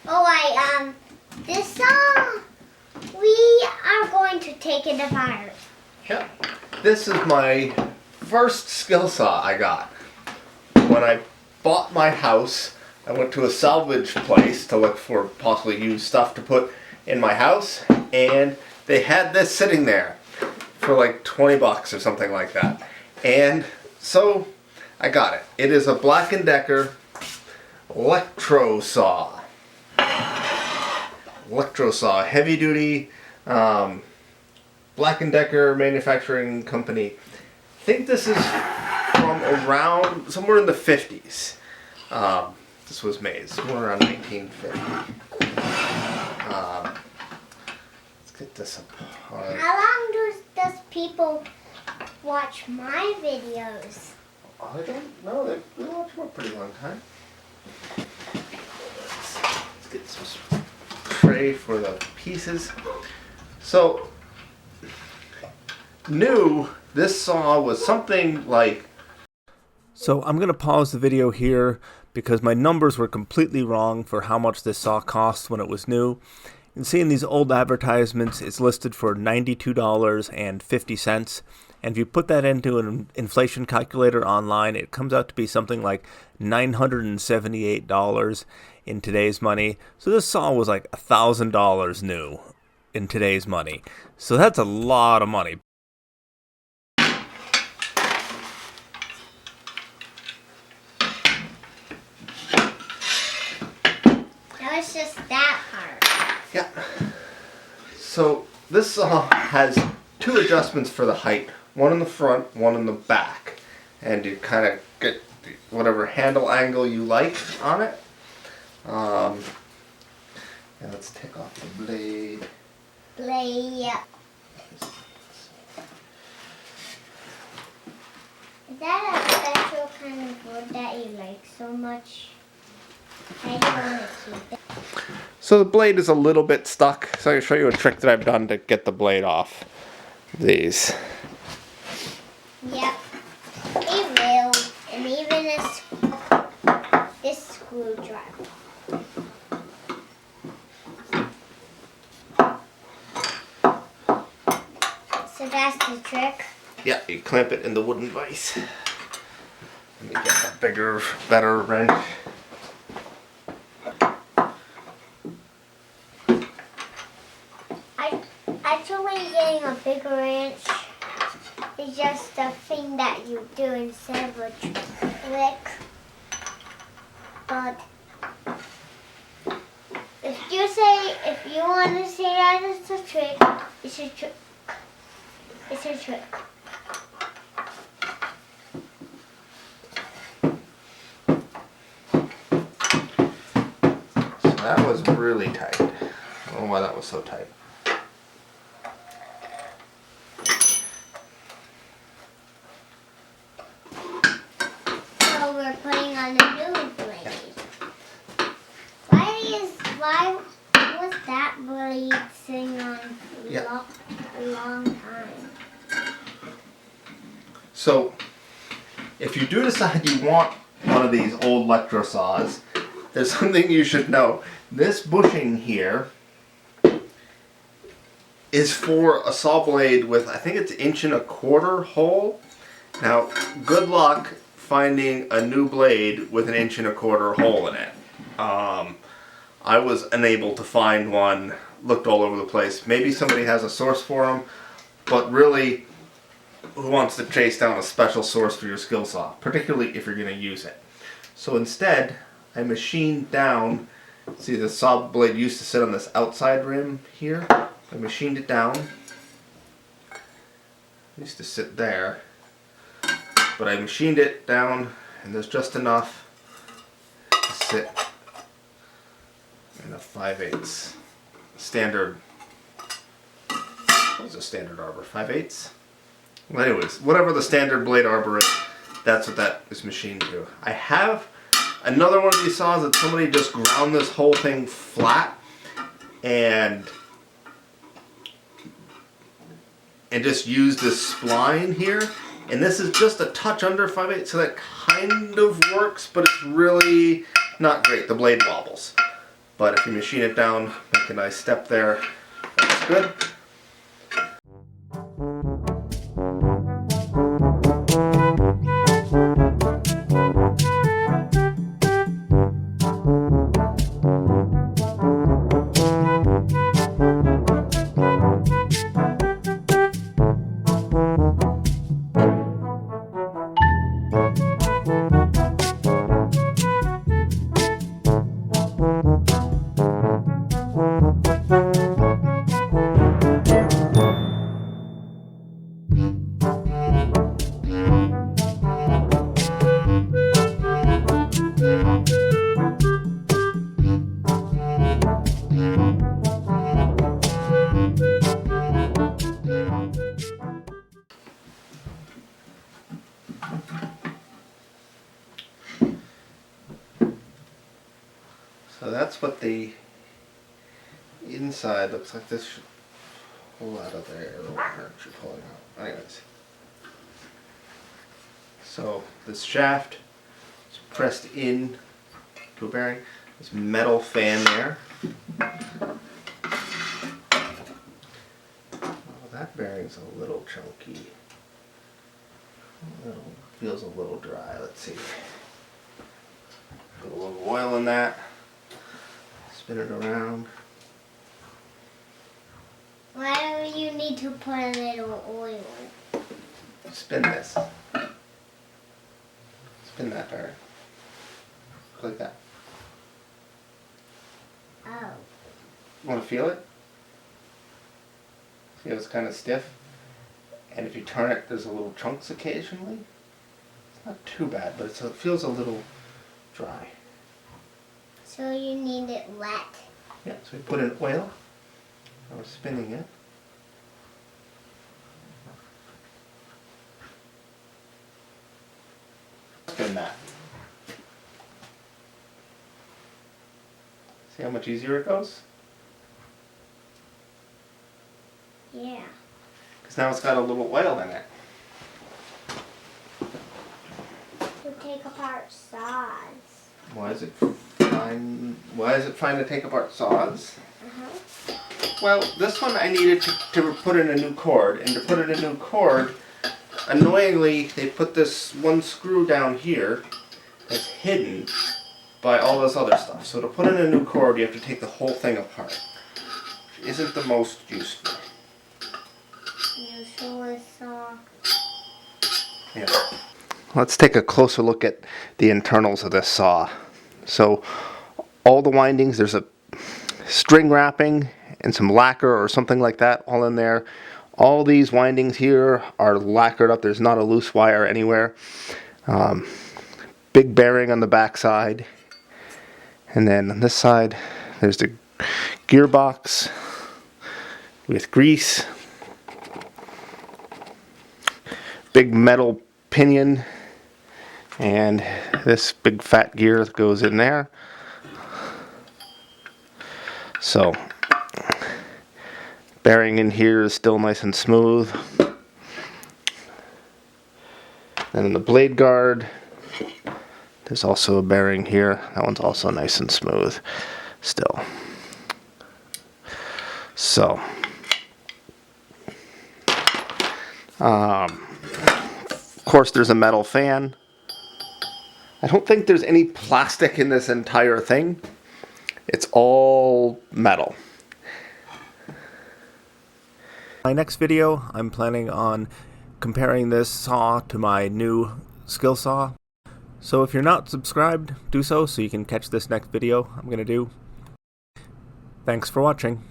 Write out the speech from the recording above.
Alright, this saw, we are going to take it apart. Yep. This is my first skill saw I got. When I bought my house, I went to a salvage place to look for possibly used stuff to put in my house, and they had this sitting there for like 20 bucks or something like that. And so I got it. It is a Black & Decker lectrosaw. Lectrosaw, heavy duty, Black & Decker manufacturing company. I think this is from around somewhere in the 50s. This was made somewhere around 1950. Let's get this apart. How long does people watch my videos? I don't know. They watch for a pretty long time. Let's get some tray for the pieces. So, this saw was something like... So I'm going to pause the video here because my numbers were completely wrong for how much this saw cost when it was new. You can see in these old advertisements it's listed for $92.50, and if you put that into an inflation calculator online, it comes out to be something like $978 in today's money. So this saw was like $1,000 new in today's money. So that's a lot of money. It's just that part. Yeah. So this saw has two adjustments for the height. One in the front, one in the back. And you kind of get whatever handle angle you like on it. Now let's take off the blade. Yeah. Is that a special kind of wood that you like so much? I don't want to keep it. So the blade is a little bit stuck, so I can show you a trick that I've done to get the blade off these. Yep, it will, and even this screwdriver. So that's the trick. Yeah, you clamp it in the wooden vise. Let me get a bigger, better wrench. Actually, getting a bigger wrench is just a thing that you do instead of a trick. But if you want to say that it's a trick, it's a trick. It's a trick. So that was really tight. I don't know why that was so tight. So we're putting on a new blade. Why was that blade sitting on a long time? So, if you do decide you want one of these old lectrosaws, there's something you should know. This bushing here is for a saw blade with, I think it's 1.25 inch hole. Now, good luck finding a new blade with an 1.25 inch hole in it. I was unable to find one, looked all over the place. Maybe somebody has a source for them, but really, who wants to chase down a special source for your skill saw, particularly if you're going to use it. So instead, I machined down, see the saw blade used to sit on this outside rim here. I machined it down. It used to sit there, but I machined it down, and there's just enough to sit in a 5/8 standard. What is a standard arbor? 5/8? Well, anyways, whatever the standard blade arbor is, that's what that is machined to. I have another one of these saws that somebody just ground this whole thing flat and just used this spline here. And this is just a touch under 5/8, so that kind of works, but it's really not great. The blade wobbles. but if you machine it down, make a nice step there, that's good. So that's what the inside looks like. This should pull out of there, or it should pull it out. Anyways. So this shaft is pressed in to a bearing. This metal fan there. Oh, that bearing's a little chunky. Feels a little dry. Let's see. Put a little oil in that. Spin it around. Why do you need to put a little oil? Spin this. Spin that bearing. Like that. Oh. Want to feel it? See how it's kind of stiff? And if you turn it, there's a little chunks occasionally. It's not too bad, but it feels a little dry. So you need it wet. Yeah, so we put in oil. Now we're spinning it. Spin that. See how much easier it goes? Yeah. Because now it's got a little oil in it. To take apart saws. Why is it fine to take apart saws? Well, this one I needed to put in a new cord, and to put in a new cord, annoyingly, they put this one screw down here that's hidden by all this other stuff. So to put in a new cord, you have to take the whole thing apart, which isn't the most useful. Usually saw. Yeah. Let's take a closer look at the internals of this saw. So all the windings, there's a string wrapping and some lacquer or something like that all in there. All these windings here are lacquered up. There's not a loose wire anywhere. Big bearing on the back side. And then on this side, there's the gearbox with grease. Big metal pinion. And this big fat gear that goes in there. So, bearing in here is still nice and smooth. And in the blade guard, there's also a bearing here. That one's also nice and smooth still. So, of course there's a metal fan. I don't think there's any plastic in this entire thing. It's all metal. My next video, I'm planning on comparing this saw to my new skill saw. So if you're not subscribed, do so you can catch this next video I'm going to do. Thanks for watching.